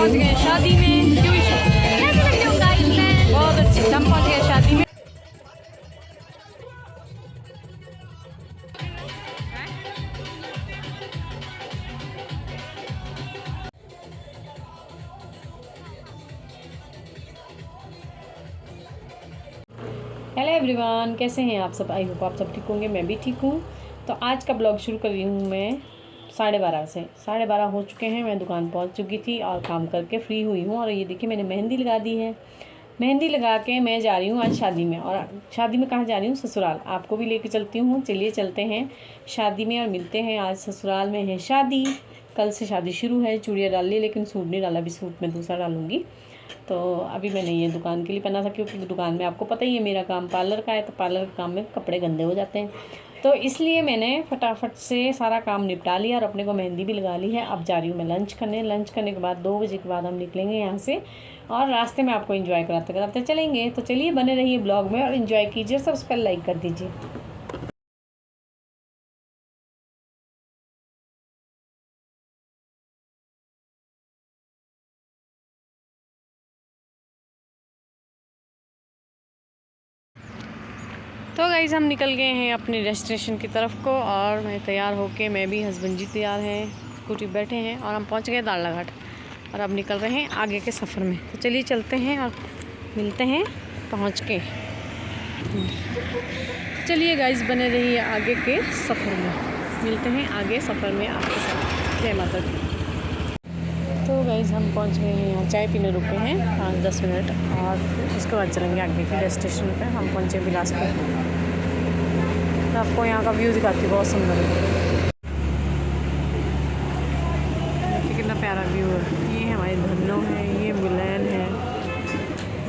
पहुंच गए शादी में। कैसे लग रही हूँ गाइस मैं? बहुत अच्छी। हम पहुंच गए शादी में। हेलो एवरीवन, कैसे हैं आप सब? आई होप आप सब ठीक होंगे, मैं भी ठीक हूँ। तो आज का ब्लॉग शुरू कर रही हूँ मैं 12:30 से। 12:30 हो चुके हैं, मैं दुकान पहुँच चुकी थी और काम करके फ्री हुई हूँ। और ये देखिए मैंने मेहंदी लगा दी है। मेहंदी लगा के मैं जा रही हूँ आज शादी में। और शादी में कहाँ जा रही हूँ? ससुराल। आपको भी लेके चलती हूँ। चलिए चलते हैं शादी में और मिलते हैं। आज ससुराल में है शादी। कल से शादी शुरू है। चूड़ियाँ डाल ली लेकिन सूट नहीं डाला। अभी सूट मैं दूसरा डालूँगी। तो अभी मैंने ये दुकान के लिए पहना था, क्योंकि दुकान में आपको पता ही है मेरा काम पार्लर का है, तो पार्लर के काम में कपड़े गंदे हो जाते हैं। तो इसलिए मैंने फटाफट से सारा काम निपटा लिया और अपने को मेहंदी भी लगा ली है। अब जा रही हूँ मैं लंच करने। लंच करने के बाद 2 बजे के बाद हम निकलेंगे यहाँ से और रास्ते में आपको एंजॉय कराते कराते चलेंगे। तो चलिए बने रहिए ब्लॉग में और इन्जॉय कीजिए। सबसे पहले लाइक कर दीजिए। तो गाइस हम निकल गए हैं अपने डेस्टिनेशन की तरफ को और मैं तैयार होके, मैं भी, हस्बैंड जी तैयार हैं, स्कूटी बैठे हैं और हम पहुंच गए दाड़लाघाट। और अब निकल रहे हैं आगे के सफ़र में। तो चलिए चलते हैं और मिलते हैं पहुंच के। चलिए गाइस बने रहिए आगे के सफ़र में। मिलते हैं आगे सफ़र में आपके साथ। जय माता दी। तो गाइस हम पहुंच गए हैं, यहाँ चाय पीने रुके हैं 5-10 मिनट और उसके बाद चलेंगे आगे के डेस्टिनेशन पे। हम पहुंचे बिलासपुर। तो आपको यहाँ का व्यू दिखाती हूँ, बहुत सुंदर है। देखिए कितना प्यारा व्यू है। ये हमारे धन्नो है, ये बुलैन है,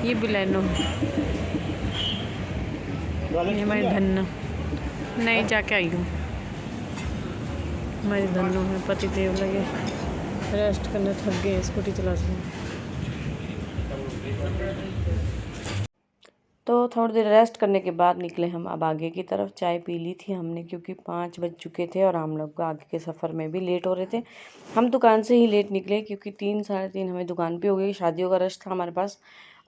ये बुलैनो है, ये हमारे धन्नो। नहीं जाके आई हूँ। हमारे धन्नो है। पति देव लगे रेस्ट करने, थक गए स्कूटी चलाते हैं। तो थोड़ी देर रेस्ट करने के बाद निकले हम अब आगे की तरफ। चाय पी ली थी हमने, क्योंकि 5 बज चुके थे और हम लोग आगे के सफ़र में भी लेट हो रहे थे। हम दुकान से ही लेट निकले, क्योंकि 3-3:30 हमें दुकान पे हो गई। शादियों का रश था हमारे पास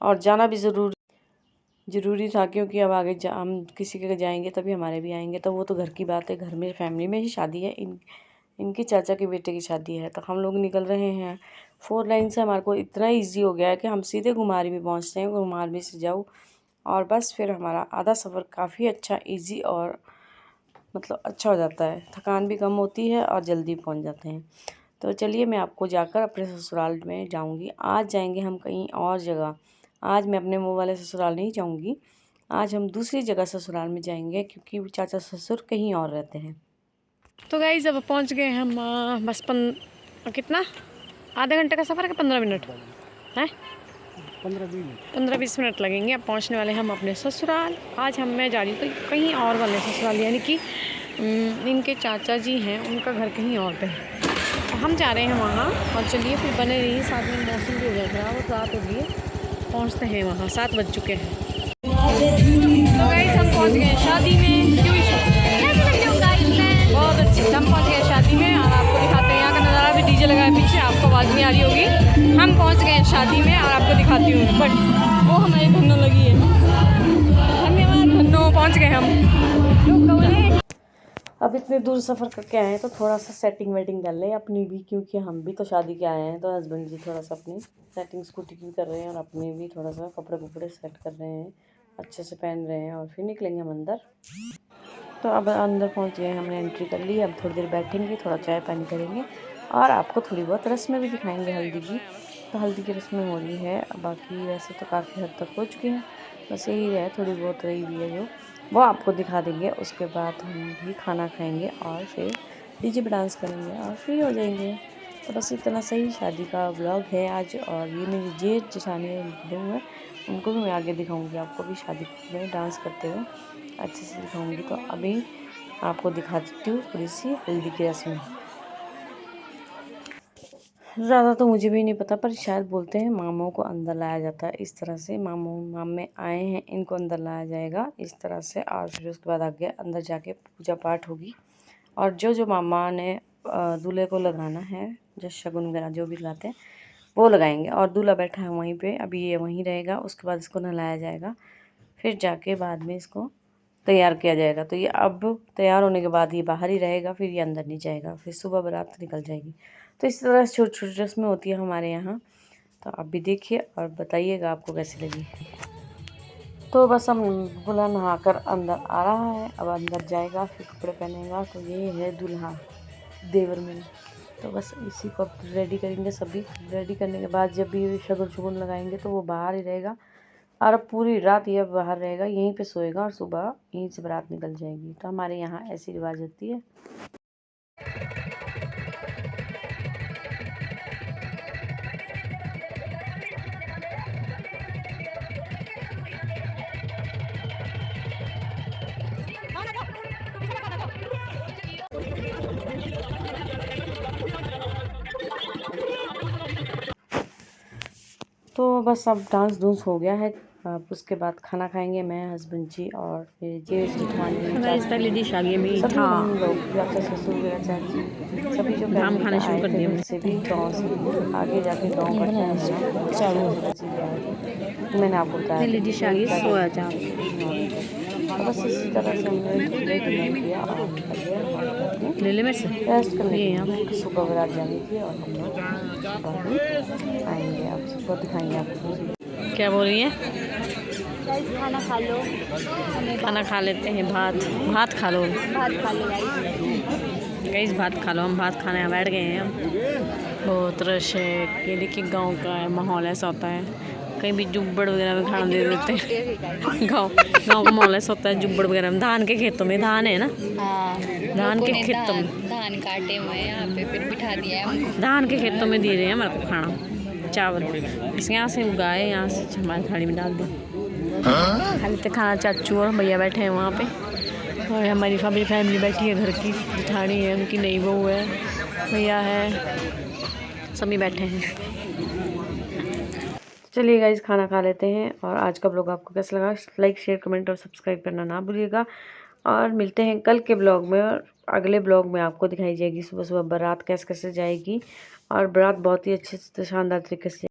और जाना भी ज़रूरी था, क्योंकि अब आगे हम किसी के जाएंगे तभी हमारे भी आएंगे। तो वो तो घर की बात है, घर में फैमिली में ही शादी है। इनकी चाचा के बेटे की शादी है। तो हम लोग निकल रहे हैं 4 लाइन से। हमारे को इतना ईजी हो गया है कि हम सीधे घुमारी में पहुंचते हैं। घुमारी से जाओ और बस फिर हमारा आधा सफ़र काफ़ी अच्छा, इजी और मतलब अच्छा हो जाता है। थकान भी कम होती है और जल्दी पहुंच जाते हैं। तो चलिए मैं आपको जाकर अपने ससुराल में जाऊंगी। आज जाएंगे हम कहीं और जगह। आज मैं अपने मुँह वाले ससुराल नहीं जाऊंगी। आज हम दूसरी जगह ससुराल में जाएंगे, क्योंकि चाचा ससुर कहीं और रहते हैं। तो गाइस अब पहुंच गए हम। बस कितना, आधे घंटे का सफ़र है कि 15 मिनट है? 15-20 मिनट लगेंगे। अब पहुंचने वाले हम अपने ससुराल। आज मैं जा रही हूँ तो कहीं और वाले ससुराल, यानी कि इनके चाचा जी हैं, उनका घर कहीं और पे है। तो हम जा रहे हैं वहाँ। और चलिए फिर बने रहिए साथ में। मौसम भी हो गया खराब और रात हो गई है। पहुँचते हैं वहाँ, 7 बज चुके हैं। तो गाइस हम पहुँच गए शादी में। कैसे लग रही हूँ गाइस मैं? बहुत अच्छी। हम पहुँच गए शादी में और आपको दिखाते हैं यहाँ का नज़ारा भी। डीजे लगा है पीछे, आपको आवाज़ नहीं आ रही होगी। हम पहुँच गए हैं शादी में और आपको दिखाती हूँ। बट वो हमारी धन्नो लगी है। धन्यवाद धन्नो, पहुँच गए हम। अब इतने दूर सफ़र करके आए हैं तो थोड़ा सा सेटिंग वेटिंग कर लें अपनी भी, क्योंकि हम भी तो शादी के आए हैं। तो हस्बैंड जी थोड़ा सा अपनी सेटिंग स्कूटी की कर रहे हैं और अपने भी थोड़ा सा कपड़े सेट कर रहे हैं, अच्छे से पहन रहे हैं और फिर निकलेंगे हम अंदर। तो अब अंदर पहुंच गए, हमने एंट्री कर ली। अब थोड़ी देर बैठेंगे, थोड़ा चाय पानी करेंगे और आपको थोड़ी बहुत रस्में भी दिखाएंगे हल्दी की। तो हल्दी की रस्में हो रही है, बाकी वैसे तो काफ़ी हद तक हो चुकी हैं। बस यही है, थोड़ी बहुत रही हुई है जो, वो आपको दिखा देंगे। उसके बाद हम भी खाना खाएंगे और फिर डीजे पे डांस करेंगे और फ्री हो जाएंगे। तो बस इतना सही शादी का व्लॉग है आज। और ये मेरी जेठ जेठानी हैं, उनको भी मैं आगे दिखाऊंगी। आपको भी शादी में डांस करते हुए अच्छे से दिखाऊंगी। तो अभी आपको दिखा देती हूँ थोड़ी सी हल्दी की रस्म। ज़्यादा तो मुझे भी नहीं पता, पर शायद बोलते हैं मामों को अंदर लाया जाता है इस तरह से। मामे आए हैं, इनको अंदर लाया जाएगा इस तरह से। और फिर उसके बाद आगे अंदर जाके पूजा पाठ होगी। और जो मामा ने दूल्हे को लगाना है, जो शगुन वगैरह जो भी लगाते हैं, वो लगाएंगे। और दूल्हा बैठा है वहीं पे, अभी ये वहीं रहेगा। उसके बाद इसको नहलाया जाएगा, फिर जाके बाद में इसको तैयार किया जाएगा। तो ये अब तैयार होने के बाद ये बाहर ही रहेगा, फिर ये अंदर नहीं जाएगा, फिर सुबह बारात निकल जाएगी। तो इस तरह से छोटी छोटी रस्में होती है हमारे यहाँ। तो आप भी देखिए और बताइएगा आपको कैसी लगी। तो बस हम दूल्हा नहाकर अंदर आ रहा है, अब अंदर जाएगा, फिर कपड़े पहनेगा। तो ये है दूल्हा देवर मेरे। तो बस इसी को अब रेडी करेंगे सभी। रेडी करने के बाद जब भी शगुन शुगुन लगाएंगे तो वो बाहर ही रहेगा, और अब पूरी रात ये बाहर रहेगा, यहीं पे सोएगा, और सुबह यहीं से बारात निकल जाएगी। तो हमारे यहाँ ऐसी रिवाज होती है। तो बस अब डांस डूंस हो गया है। अब उसके बाद खाना खाएंगे, मैं, हस्बैंड जी और फिर जेठ जेठानी, पहले डिश आ गई सभी मीठा। हम लोग या फिर ससुर वगैरह चाची, सभी जो हम फैमिली खाना का शुरू आए कर थे दिया उनसे भी, गाँव से भी आगे जाके गाँव पड़ता है हमारा, चाची भी आए थे। मैंने आपको बताया पहली डिश आ गई सोया चाप। तो बस इसी तरह से हमने डिनर किया और निकल गए ले ले मेरे से रेस्ट करने ये के यहाँ लिए। सुबह बारात जानी थी और हम लोग सुबह ही आएंगे, आप सुबह दिखाएंगे आपको। क्या बोल रही है? खाना खा लो, खाना खा लेते हैं, भात खा लो। भात खा लो गाइस भात खा लो। हम भात खाने बैठ गए हैं हम। बहुत रश है। ये देखिए गांव का है माहौल, ऐसा होता है। कहीं भी जुब्बड़ वगैरह में खाना दे देते हैं। गांव का माहौल ऐसा होता है, जुब्बड़ वगैरह में। धान के खेतों में, धान है ना, हाँ, धान के खेतों में धान काटे हुए हैं यहाँ पे, फिर बिठा दिया है हमको। धान के खेतों में दे रहे हैं हमारे को खाना, चावल। इस यहाँ से उगाए, यहाँ से हमारी थाली में डाल दिए। खाली तो खाना चाचू और भैया बैठे हैं वहाँ पे, और हमारी फैमिली बैठी है, घर की जेठानी है, उनकी नई बहू है, भैया है, सभी बैठे हैं। चलिए गाइस खाना खा लेते हैं। और आज का ब्लॉग आपको कैसा लगा, लाइक शेयर कमेंट और सब्सक्राइब करना ना भूलिएगा। और मिलते हैं कल के ब्लॉग में, और अगले ब्लॉग में आपको दिखाई जाएगी सुबह सुबह बारात कैसे कैसे जाएगी। और बारात बहुत ही अच्छे से शानदार तरीके से